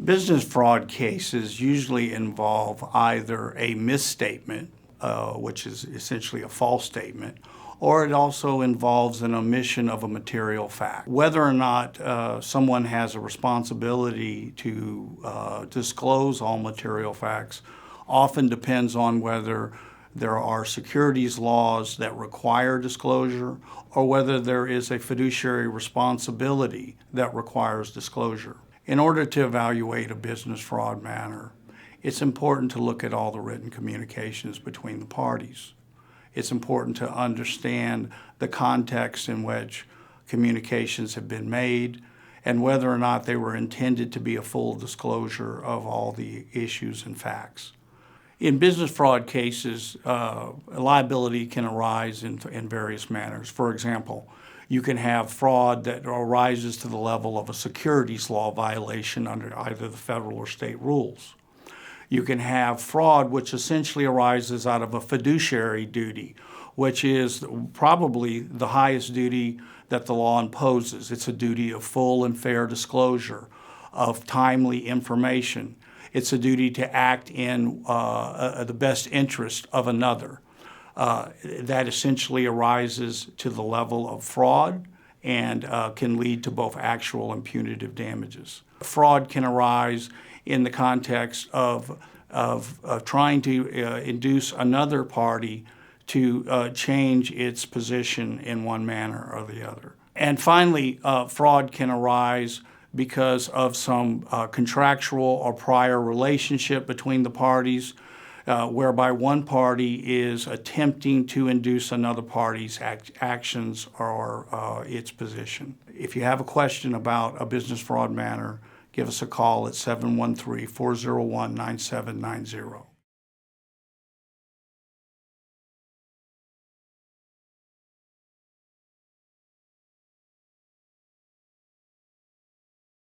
Business fraud cases usually involve either a misstatement, which is essentially a false statement, or it also involves an omission of a material fact. Whether or not someone has a responsibility to disclose all material facts often depends on whether there are securities laws that require disclosure or whether there is a fiduciary responsibility that requires disclosure. In order to evaluate a business fraud matter, it's important to look at all the written communications between the parties. It's important to understand the context in which communications have been made and whether or not they were intended to be a full disclosure of all the issues and facts. In business fraud cases, liability can arise in various manners. For example, you can have fraud that arises to the level of a securities law violation under either the federal or state rules. You can have fraud which essentially arises out of a fiduciary duty, which is probably the highest duty that the law imposes. It's a duty of full and fair disclosure, of timely information. It's a duty to act in the best interest of another. That essentially arises to the level of fraud and can lead to both actual and punitive damages. Fraud can arise in the context of trying to induce another party to change its position in one manner or the other. And finally, fraud can arise because of some contractual or prior relationship between the parties, whereby one party is attempting to induce another party's actions or its position. If you have a question about a business fraud matter, give us a call at 713-401-9790.